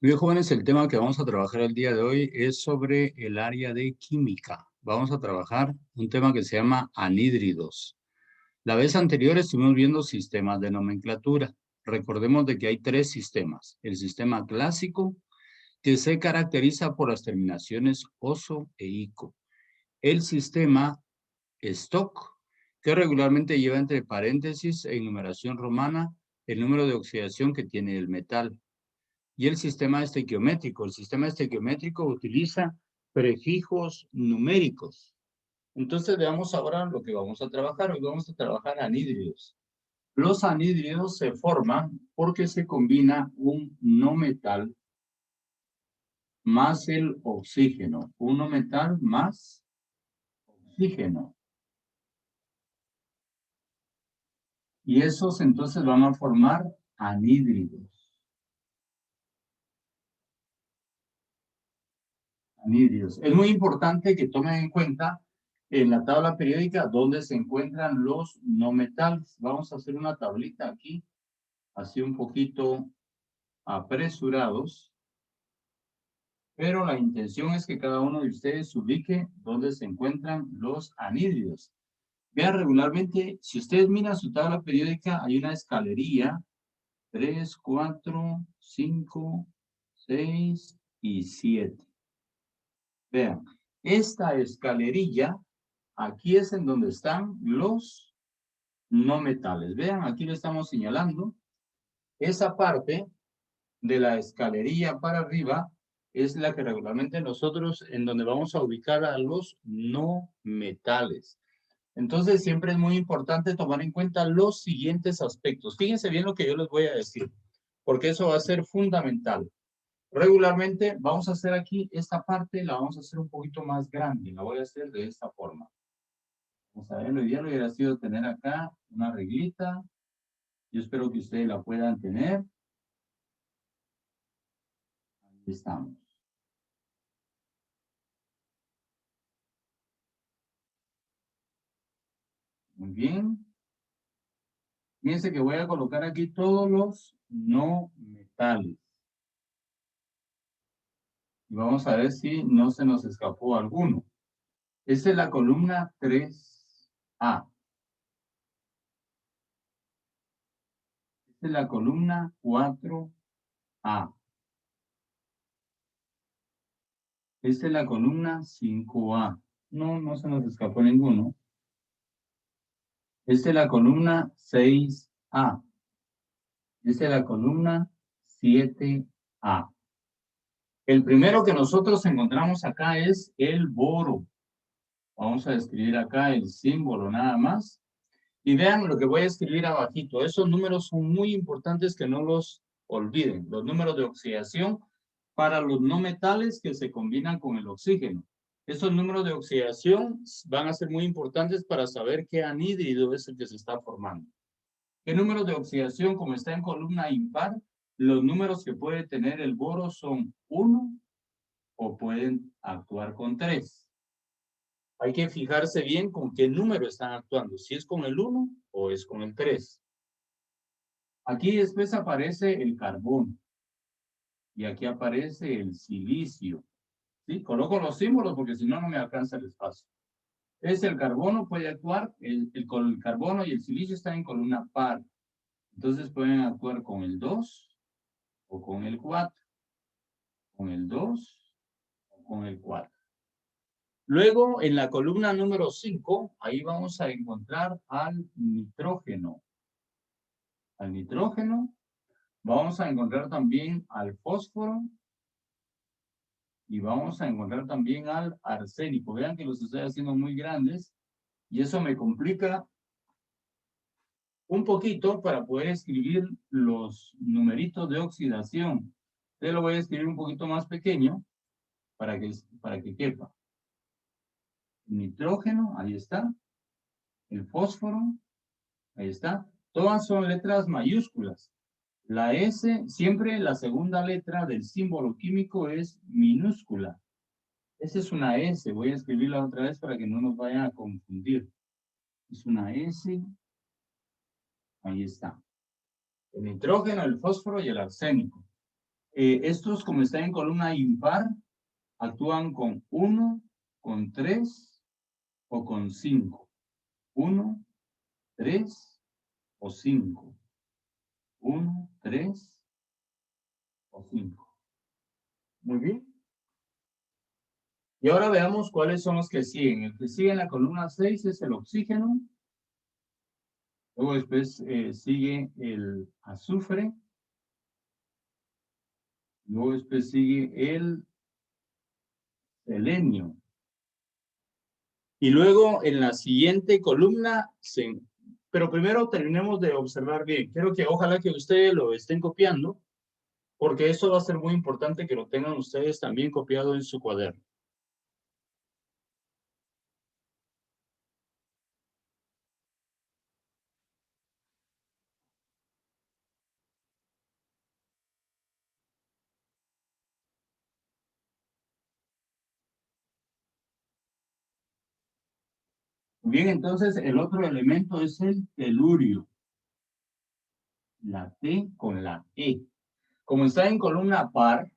Bien, jóvenes, el tema que vamos a trabajar el día de hoy es sobre el área de química. Vamos a trabajar un tema que se llama anhídridos. La vez anterior estuvimos viendo sistemas de nomenclatura. Recordemos de que hay tres sistemas. El sistema clásico, que se caracteriza por las terminaciones oso e ico. El sistema stock, que regularmente lleva entre paréntesis e numeración romana el número de oxidación que tiene el metal. Y el sistema estequiométrico. El sistema estequiométrico utiliza prefijos numéricos. Entonces veamos ahora lo que vamos a trabajar. Hoy vamos a trabajar anhídridos. Los anhídridos se forman porque se combina un no metal más el oxígeno. Un no metal más oxígeno. Y esos entonces van a formar anhídridos. Anhídridos. Es muy importante que tomen en cuenta en la tabla periódica dónde se encuentran los no metales. Vamos a hacer una tablita aquí, así un poquito apresurados, pero la intención es que cada uno de ustedes ubique dónde se encuentran los anhídridos. Vean regularmente, si ustedes miran su tabla periódica, hay una escalerilla, 3, 4, 5, 6 y 7. Vean, esta escalerilla, aquí es en donde están los no metales. Vean, aquí lo estamos señalando. Esa parte de la escalerilla para arriba es la que regularmente nosotros en donde vamos a ubicar a los no metales. Entonces siempre es muy importante tomar en cuenta los siguientes aspectos. Fíjense bien lo que yo les voy a decir, porque eso va a ser fundamental. Regularmente vamos a hacer aquí esta parte, la vamos a hacer un poquito más grande. La voy a hacer de esta forma. Vamos a ver, lo ideal hubiera sido tener acá una reglita. Yo espero que ustedes la puedan tener. Ahí estamos. Muy bien. Fíjense que voy a colocar aquí todos los no metales. Y vamos a ver si no se nos escapó alguno. Esta es la columna 3A. Esta es la columna 4A. Esta es la columna 5A. No, no se nos escapó ninguno. Esta es la columna 6A. Esta es la columna 7A. El primero que nosotros encontramos acá es el boro. Vamos a escribir acá el símbolo nada más. Y vean lo que voy a escribir abajito. Esos números son muy importantes que no los olviden. Los números de oxidación para los no metales que se combinan con el oxígeno. Estos números de oxidación van a ser muy importantes para saber qué anhídrido es el que se está formando. ¿Qué números de oxidación? Como está en columna impar, los números que puede tener el boro son 1 o pueden actuar con 3. Hay que fijarse bien con qué número están actuando, si es con el 1 o es con el 3. Aquí después aparece el carbono y aquí aparece el silicio. ¿Sí? Coloco los símbolos porque si no, no me alcanza el espacio. Es el carbono, puede actuar, el carbono y el silicio están en columna par. Entonces pueden actuar con el 2 o con el 4, con el 2 o con el 4. Luego, en la columna número 5, ahí vamos a encontrar al nitrógeno. Al nitrógeno, vamos a encontrar también al fósforo y vamos a encontrar también al arsénico. Vean que los estoy haciendo muy grandes y eso me complica un poquito para poder escribir los numeritos de oxidación. Yo lo voy a escribir un poquito más pequeño para que quepa. El nitrógeno, ahí está. El fósforo, ahí está. Todas son letras mayúsculas. La S, siempre la segunda letra del símbolo químico es minúscula. Esa es una S. Voy a escribirla otra vez para que no nos vayan a confundir. Es una S. Ahí está. El nitrógeno, el fósforo y el arsénico. Estos, como están en columna impar, actúan con 1, con 3 o con 5. 1, 3 o 5. 1, 3 o 5. Muy bien. Y ahora veamos cuáles son los que siguen. El que sigue en la columna 6 es el oxígeno. Luego después sigue el azufre. Luego después sigue el selenio. Y luego en la siguiente columna, pero primero terminemos de observar bien. Quiero que ojalá que ustedes lo estén copiando, porque eso va a ser muy importante que lo tengan ustedes también copiado en su cuaderno. Bien, entonces el otro elemento es el telurio. La T con la E. Como está en columna par,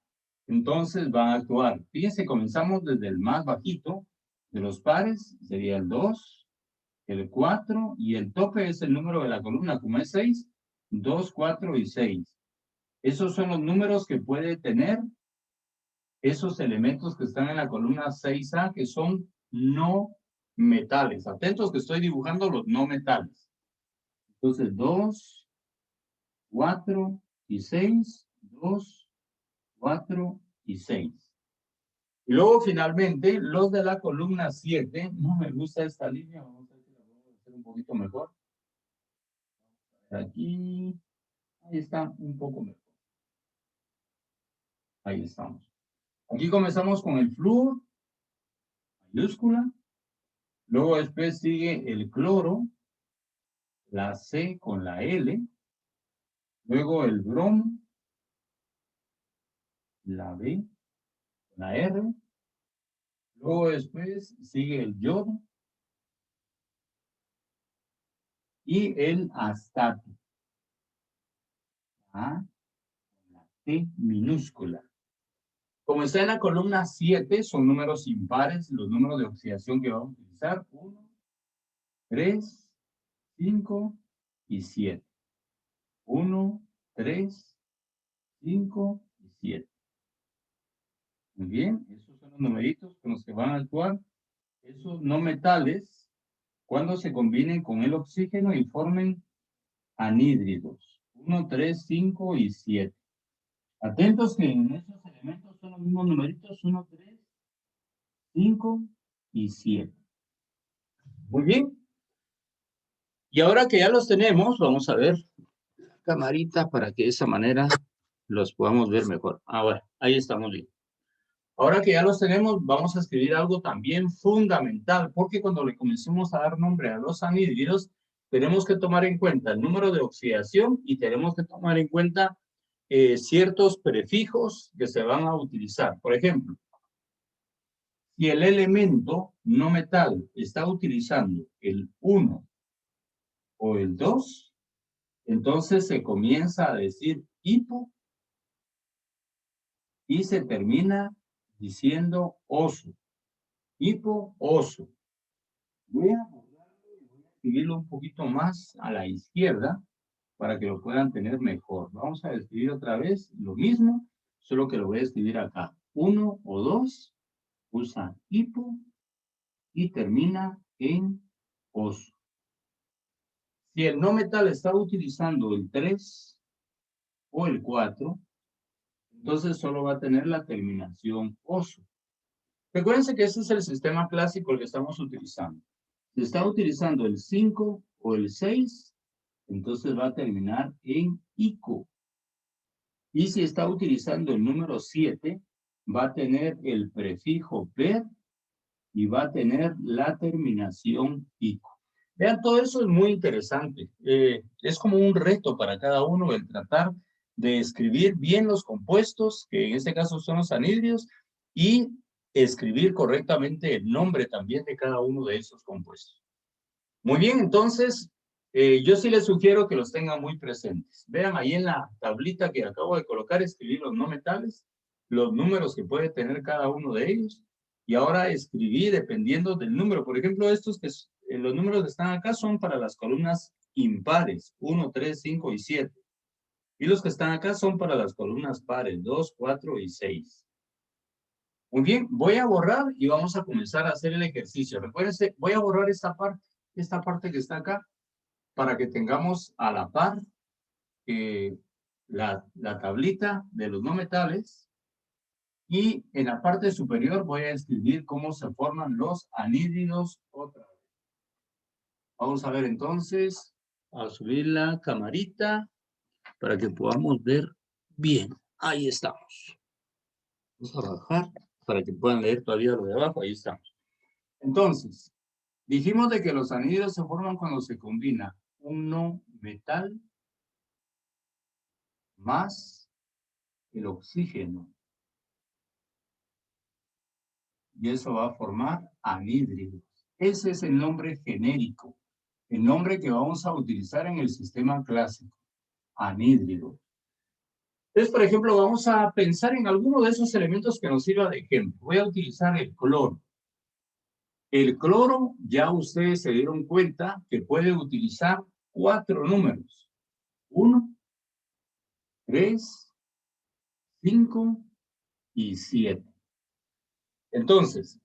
entonces va a actuar. Fíjense, comenzamos desde el más bajito de los pares, sería el 2, el 4, y el tope es el número de la columna, como es 6, 2, 4 y 6. Esos son los números que puede tener esos elementos que están en la columna 6A, que son no metales. Atentos que estoy dibujando los no metales. Entonces, 2, 4 y 6, 2, 4 y 6. Y luego finalmente los de la columna 7, no me gusta esta línea, vamos a ver si la podemos hacer un poquito mejor. Aquí, ahí está un poco mejor. Ahí estamos. Aquí comenzamos con el flúor, mayúscula. Luego después sigue el cloro, la C con la L. Luego el bromo, la B, la R. Luego después sigue el yodo y el astato. A, la T minúscula. Como está en la columna 7, son números impares, los números de oxidación que vamos a utilizar. 1, 3, 5 y 7. 1, 3, 5 y 7. Muy bien, esos son los numeritos con los que van a actuar esos no metales cuando se combinen con el oxígeno y formen anhídridos. 1, 3, 5 y 7. Atentos que en esos elementos son los mismos numeritos, 1, 3, 5 y 7. Muy bien. Y ahora que ya los tenemos, vamos a ver la camarita para que de esa manera los podamos ver mejor. Ahora, ahí estamos bien. Ahora que ya los tenemos, vamos a escribir algo también fundamental, porque cuando le comencemos a dar nombre a los anhídridos, tenemos que tomar en cuenta el número de oxidación y tenemos que tomar en cuenta ciertos prefijos que se van a utilizar. Por ejemplo, si el elemento no metal está utilizando el 1 o el 2, entonces se comienza a decir hipo y se termina diciendo oso. Hipo, oso. Voy a borrarlo y voy a escribirlo un poquito más a la izquierda para que lo puedan tener mejor. Vamos a escribir otra vez lo mismo, solo que lo voy a escribir acá. 1 o 2 usa hipo y termina en oso. Si el no metal está utilizando el 3 o el 4, entonces solo va a tener la terminación oso. Recuérdense que este es el sistema clásico el que estamos utilizando. Si está utilizando el 5 o el 6, entonces va a terminar en ico. Y si está utilizando el número 7, va a tener el prefijo per y va a tener la terminación ico. Vean, todo eso es muy interesante. Es como un reto para cada uno el tratar de escribir bien los compuestos, que en este caso son los anhídridos, y escribir correctamente el nombre también de cada uno de esos compuestos. Muy bien, entonces, Yo sí les sugiero que los tengan muy presentes. Vean ahí en la tablita que acabo de colocar, escribir los no metales, los números que puede tener cada uno de ellos. Y ahora escribí dependiendo del número. Por ejemplo, estos los números que están acá son para las columnas impares, 1, 3, 5 y 7. Y los que están acá son para las columnas pares, 2, 4 y 6. Muy bien, voy a borrar y vamos a comenzar a hacer el ejercicio. Recuérdense, voy a borrar esta parte que está acá, para que tengamos a la par la tablita de los no metales. Y en la parte superior voy a escribir cómo se forman los anhídridos otra vez. Vamos a ver entonces, a subir la camarita para que podamos ver bien. Ahí estamos. Vamos a bajar para que puedan leer todavía lo de abajo. Ahí estamos. Entonces, dijimos de que los anhídridos se forman cuando se combina un no metal más el oxígeno. Y eso va a formar anhídridos. Ese es el nombre genérico, el nombre que vamos a utilizar en el sistema clásico, anhídrido. Entonces, por ejemplo, vamos a pensar en alguno de esos elementos que nos sirva de ejemplo. Voy a utilizar el cloro. El cloro, ya ustedes se dieron cuenta que puede utilizar 4 números. 1, 3, 5 y 7. Entonces,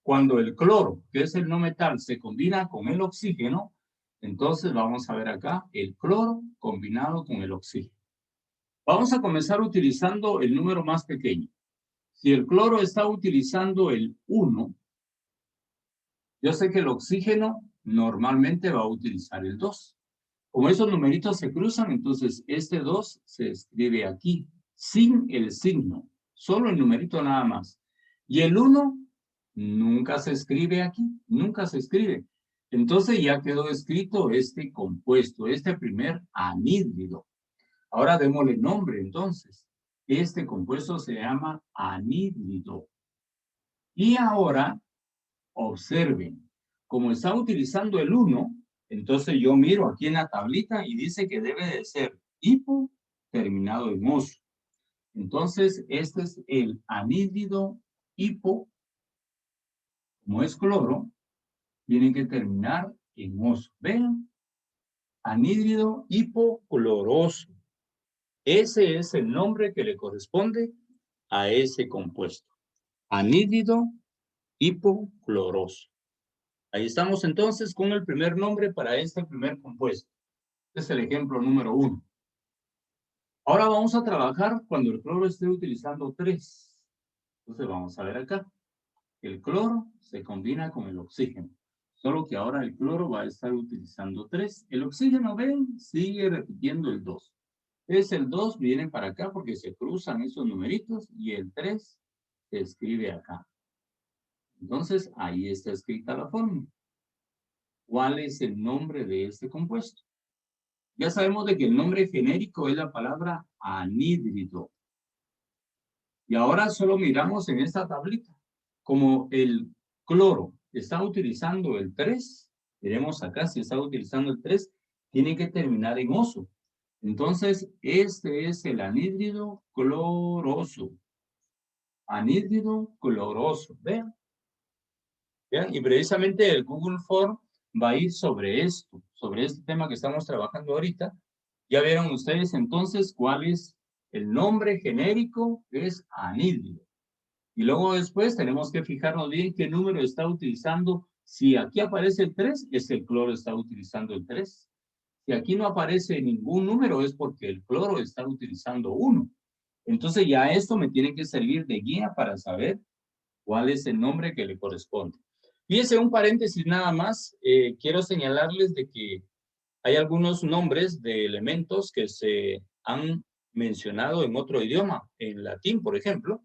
cuando el cloro, que es el no metal, se combina con el oxígeno, entonces vamos a ver acá el cloro combinado con el oxígeno. Vamos a comenzar utilizando el número más pequeño. Si el cloro está utilizando el 1, yo sé que el oxígeno normalmente va a utilizar el 2. Como esos numeritos se cruzan, entonces este 2 se escribe aquí, sin el signo, solo el numerito nada más. Y el 1 nunca se escribe aquí, nunca se escribe. Entonces ya quedó escrito este compuesto, este primer anhídrido. Ahora démosle nombre entonces. Este compuesto se llama anhídrido. Y ahora, observen, como está utilizando el 1, entonces yo miro aquí en la tablita y dice que debe de ser hipo terminado en oso. Entonces, este es el anhídrido hipo. Como es cloro, tiene que terminar en oso. Vean, anhídrido hipocloroso. Ese es el nombre que le corresponde a ese compuesto. Anhídrido hipocloroso. Ahí estamos entonces con el primer nombre para este primer compuesto. Este es el ejemplo número 1. Ahora vamos a trabajar cuando el cloro esté utilizando 3. Entonces vamos a ver acá. El cloro se combina con el oxígeno. Solo que ahora el cloro va a estar utilizando 3. El oxígeno, ven, sigue repitiendo el 2. Es el 2 viene para acá porque se cruzan esos numeritos y el 3 se escribe acá. Entonces ahí está escrita la fórmula. ¿Cuál es el nombre de este compuesto? Ya sabemos de que el nombre genérico es la palabra anhídrido. Y ahora solo miramos en esta tablita. Como el cloro está utilizando el 3, veremos acá si está utilizando el 3, tiene que terminar en oso. Entonces, este es el anhídrido cloroso. Anhídrido cloroso. Vean. Vean, y precisamente el Google Form va a ir sobre esto, sobre este tema que estamos trabajando ahorita. Ya vieron ustedes entonces cuál es el nombre genérico, es anhídrido. Y luego después tenemos que fijarnos bien qué número está utilizando. Si aquí aparece el 3, es que el cloro está utilizando el 3. Si aquí no aparece ningún número, es porque el cloro está utilizando 1. Entonces ya esto me tiene que servir de guía para saber cuál es el nombre que le corresponde. Fíjense, un paréntesis nada más. Quiero señalarles de que hay algunos nombres de elementos que se han mencionado en otro idioma, en latín, por ejemplo.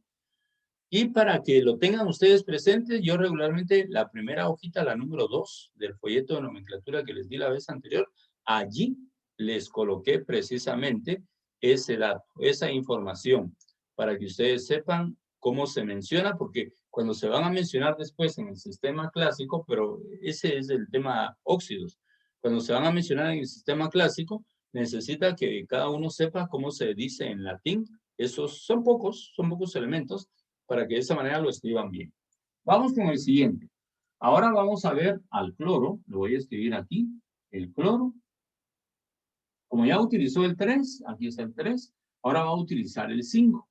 Y para que lo tengan ustedes presentes, yo regularmente la primera hojita, la número 2 del folleto de nomenclatura que les di la vez anterior, allí les coloqué precisamente ese dato, esa información, para que ustedes sepan cómo se menciona, porque cuando se van a mencionar después en el sistema clásico, pero ese es el tema óxidos. Cuando se van a mencionar en el sistema clásico, necesita que cada uno sepa cómo se dice en latín. Esos son pocos elementos para que de esa manera lo escriban bien. Vamos con el siguiente. Ahora vamos a ver al cloro. Lo voy a escribir aquí. El cloro. Como ya utilizó el 3, aquí está el 3, ahora va a utilizar el 5.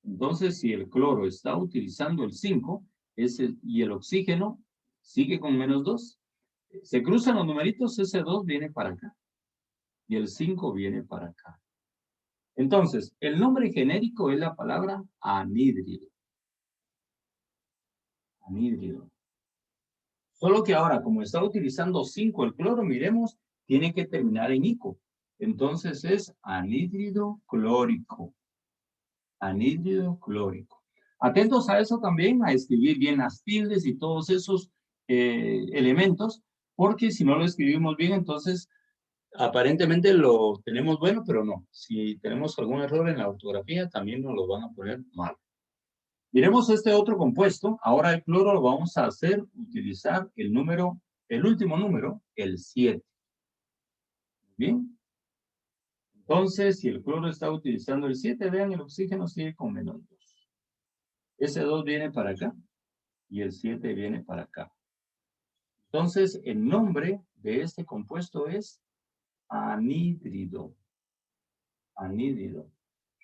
Entonces, si el cloro está utilizando el 5 y el oxígeno sigue con -2, se cruzan los numeritos, ese 2 viene para acá y el 5 viene para acá. Entonces, el nombre genérico es la palabra anhídrido. Anhídrido. Solo que ahora, como está utilizando 5 el cloro, miremos, tiene que terminar en ico. Entonces es anhídrido clórico. Anhídrido clórico. Atentos a eso también, a escribir bien las tildes y todos esos elementos, porque si no lo escribimos bien, entonces aparentemente lo tenemos bueno, pero no. Si tenemos algún error en la ortografía, también nos lo van a poner mal. Miremos este otro compuesto. Ahora el cloro lo vamos a hacer utilizar el último número, el 7. Bien. Entonces, si el cloro está utilizando el 7, vean, el oxígeno sigue con -2. Ese 2 viene para acá y el 7 viene para acá. Entonces, el nombre de este compuesto es anhídrido. Anhídrido.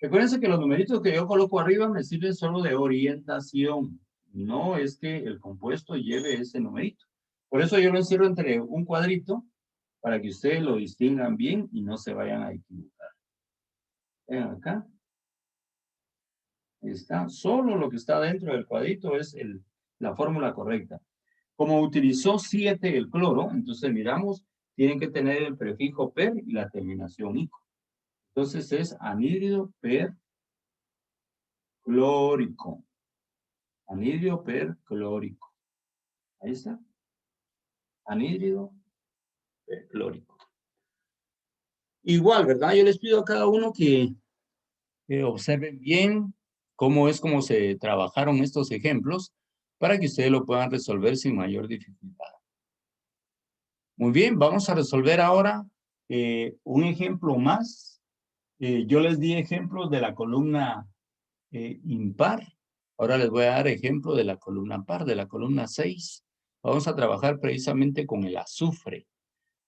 Recuérdense que los numeritos que yo coloco arriba me sirven solo de orientación. No es que el compuesto lleve ese numerito. Por eso yo lo encierro entre un cuadrito para que ustedes lo distingan bien y no se vayan a equivocar. Vean acá. Está, solo lo que está dentro del cuadrito es la fórmula correcta. Como utilizó 7 el cloro, entonces miramos, tienen que tener el prefijo per y la terminación ico. Entonces es anhídrido perclórico. Anhídrido perclórico. Ahí está. Anhídrido perclórico. Igual, ¿verdad? Yo les pido a cada uno que observen bien cómo se trabajaron estos ejemplos para que ustedes lo puedan resolver sin mayor dificultad. Muy bien, vamos a resolver ahora un ejemplo más. Yo les di ejemplos de la columna impar. Ahora les voy a dar ejemplo de la columna par, de la columna 6. Vamos a trabajar precisamente con el azufre.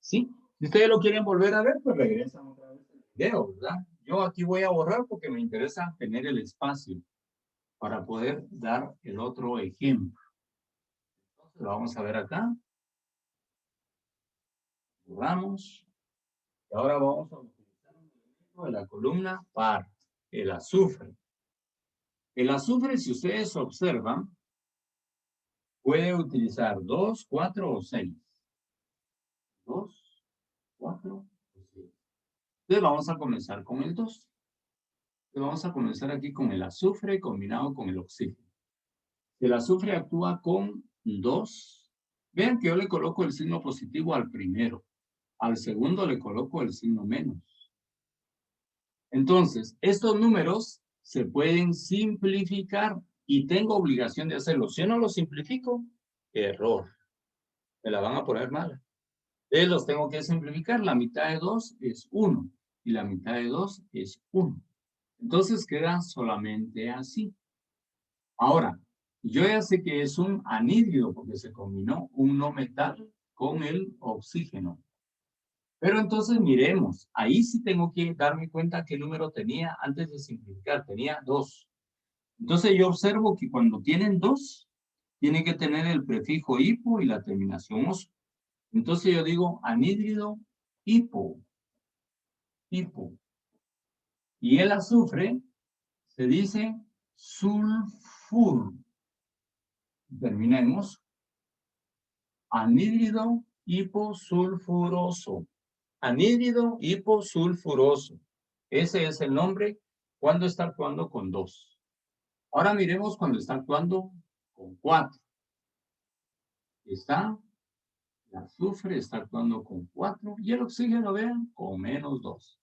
¿Sí? Si ustedes lo quieren volver a ver, pues regresan otra vez el video, ¿verdad? Yo aquí voy a borrar porque me interesa tener el espacio para poder dar el otro ejemplo. Entonces, lo vamos a ver acá. Borramos. Y ahora vamos a utilizar un elemento de la columna par, el azufre. El azufre, si ustedes observan, puede utilizar 2, 4 o 6. 2, 4 o 6. Entonces vamos a comenzar con el 2. Entonces vamos a comenzar aquí con el azufre combinado con el oxígeno. El azufre actúa con 2. Vean que yo le coloco el signo positivo al primero. Al segundo le coloco el signo menos. Entonces, estos números se pueden simplificar y tengo obligación de hacerlo. Si yo no lo simplifico, error. Me la van a poner mal. Entonces los tengo que simplificar. La mitad de 2 es 1 y la mitad de 2 es 1. Entonces queda solamente así. Ahora, yo ya sé que es un anhídrido porque se combinó un no metal con el oxígeno. Pero entonces miremos, ahí sí tengo que darme cuenta qué número tenía antes de simplificar. Tenía 2. Entonces yo observo que cuando tienen 2, tiene que tener el prefijo hipo y la terminación oso. Entonces yo digo anhídrido hipo. Hipo. Y el azufre se dice sulfur. Termina en oso. Anhídrido hiposulfuroso. Anhídrido hiposulfuroso. Ese es el nombre cuando está actuando con 2. Ahora miremos cuando está actuando con 4. El azufre está actuando con 4 y el oxígeno, vean, con -2.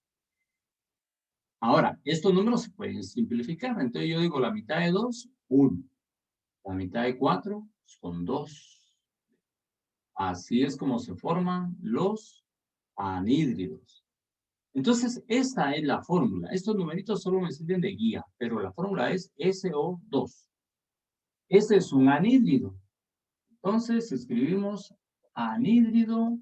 Ahora, estos números se pueden simplificar. Entonces yo digo la mitad de 2, 1. La mitad de 4 son 2. Así es como se forman los anhídridos. Entonces, esta es la fórmula. Estos numeritos solo me sirven de guía, pero la fórmula es SO2. Este es un anhídrido. Entonces, escribimos anhídrido.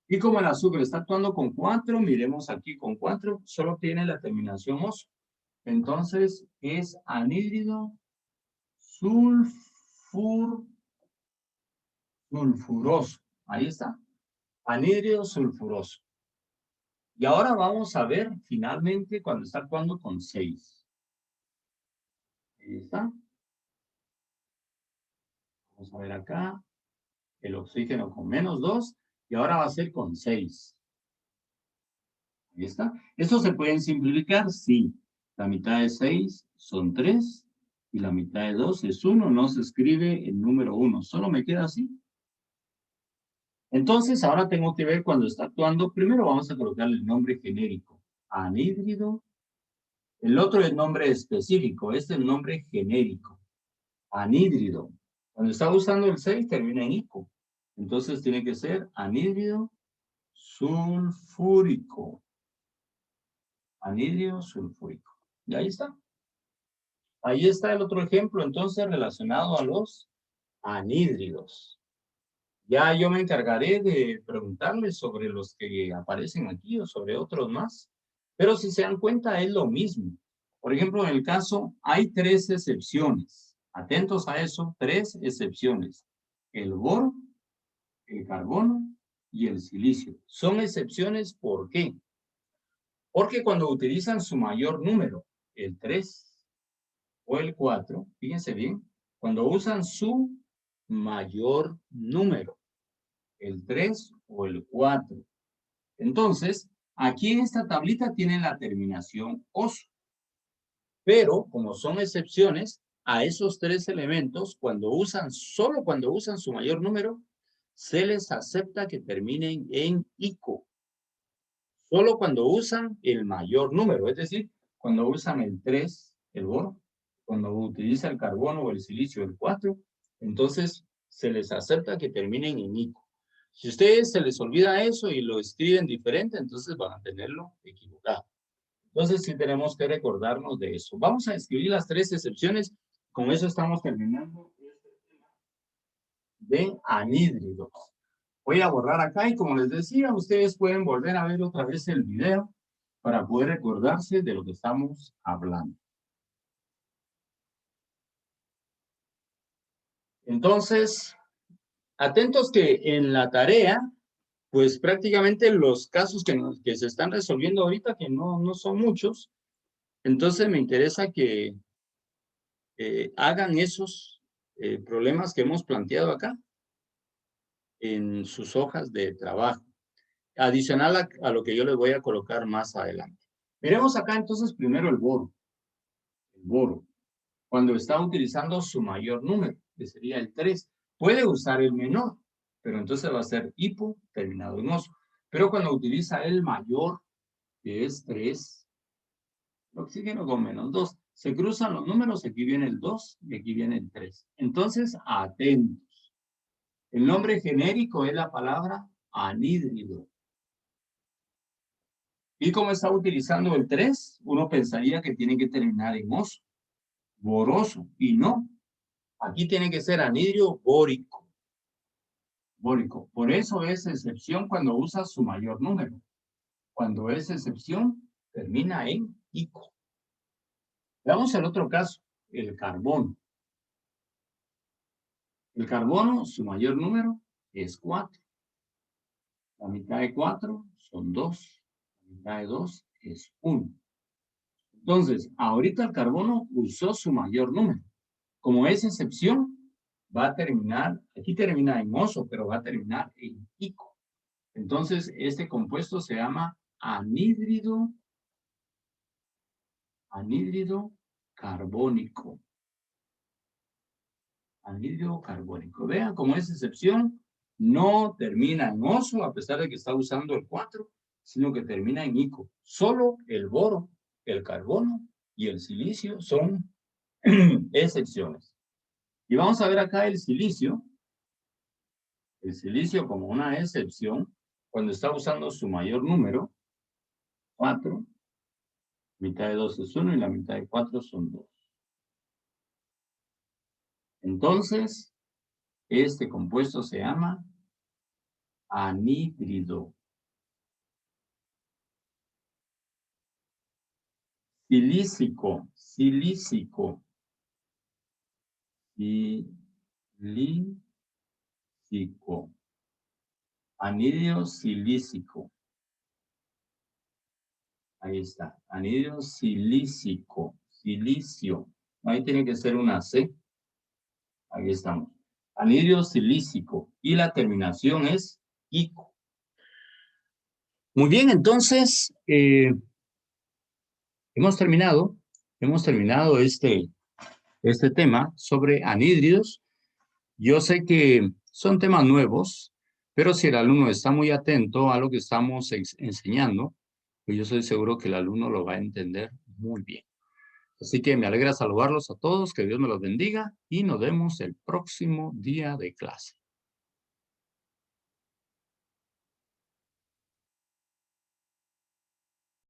Y como el azúcar está actuando con 4, miremos aquí con 4, solo tiene la terminación oso. Entonces, es anhídrido sulfuroso. Ahí está. Anhídrido sulfuroso. Y ahora vamos a ver finalmente cuando está actuando con 6. Ahí está. Vamos a ver acá. El oxígeno con -2. Y ahora va a ser con 6. Ahí está. ¿Esto se pueden simplificar? Sí. La mitad de 6 son 3. Y la mitad de 2 es 1. No se escribe el número 1. Solo me queda así. Entonces, ahora tengo que ver cuando está actuando. Primero vamos a colocarle el nombre genérico. Anhídrido. El otro es nombre específico. Este es el nombre genérico. Anhídrido. Cuando está usando el 6, termina en ico. Entonces, tiene que ser anhídrido sulfúrico. Anhídrido sulfúrico. Y ahí está. Ahí está el otro ejemplo, entonces, relacionado a los anhídridos. Ya yo me encargaré de preguntarles sobre los que aparecen aquí o sobre otros más. Pero si se dan cuenta, es lo mismo. Por ejemplo, en el caso, hay 3 excepciones. Atentos a eso, 3 excepciones. El boro, el carbono y el silicio. Son excepciones, ¿por qué? Porque cuando utilizan su mayor número, el 3 o el 4, fíjense bien, cuando usan su mayor número, el 3 o el 4. Entonces, aquí en esta tablita tienen la terminación oso. Pero, como son excepciones, a esos 3 elementos, solo cuando usan su mayor número, se les acepta que terminen en ico. Solo cuando usan el mayor número, es decir, cuando usan el 3, el boro, cuando utiliza el carbono o el silicio, el 4, entonces se les acepta que terminen en ico. Si a ustedes se les olvida eso y lo escriben diferente, entonces van a tenerlo equivocado. Entonces sí tenemos que recordarnos de eso. Vamos a escribir las 3 excepciones. Con eso estamos terminando este tema de anhídridos. Voy a borrar acá y como les decía, ustedes pueden volver a ver otra vez el video para poder recordarse de lo que estamos hablando. Entonces, atentos que en la tarea, pues prácticamente los casos que se están resolviendo ahorita, que no son muchos, entonces me interesa que hagan esos problemas que hemos planteado acá en sus hojas de trabajo, adicional a lo que yo les voy a colocar más adelante. Miremos acá entonces primero el boro. El boro, cuando está utilizando su mayor número, que sería el 3, puede usar el menor, pero entonces va a ser hipo terminado en oso. Pero cuando utiliza el mayor, que es 3, el oxígeno con -2, se cruzan los números, aquí viene el 2 y aquí viene el 3. Entonces, atentos. El nombre genérico es la palabra anhídrido. Y como está utilizando el 3, uno pensaría que tiene que terminar en oso, boroso, y no. Aquí tiene que ser anhídrido bórico. Bórico. Por eso es excepción cuando usa su mayor número. Cuando es excepción, termina en ico. Veamos el otro caso, el carbono. El carbono, su mayor número es 4. La mitad de 4 son 2. La mitad de 2 es 1. Entonces, ahorita el carbono usó su mayor número. Como es excepción, va a terminar, aquí termina en oso, pero va a terminar en ico. Entonces, este compuesto se llama anhídrido carbónico. Anhídrido carbónico. Vean, como es excepción, no termina en oso, a pesar de que está usando el 4, sino que termina en ico. Solo el boro, el carbono y el silicio son excepciones. Y vamos a ver acá el silicio. El silicio como una excepción, cuando está usando su mayor número, 4, mitad de 2 es 1 y la mitad de 4 son 2. Entonces, este compuesto se llama anhídrido. Silícico, silícico. Silícico. Anhídrido silícico. Ahí está. Anhídrido silícico. Silicio. Ahí tiene que ser una C. Ahí estamos. Anhídrido silícico. Y la terminación es ico. Muy bien, entonces, hemos terminado este tema sobre anhídridos. Yo sé que son temas nuevos, pero si el alumno está muy atento a lo que estamos enseñando, pues yo estoy seguro que el alumno lo va a entender muy bien. Así que me alegra saludarlos a todos, que Dios me los bendiga y nos vemos el próximo día de clase.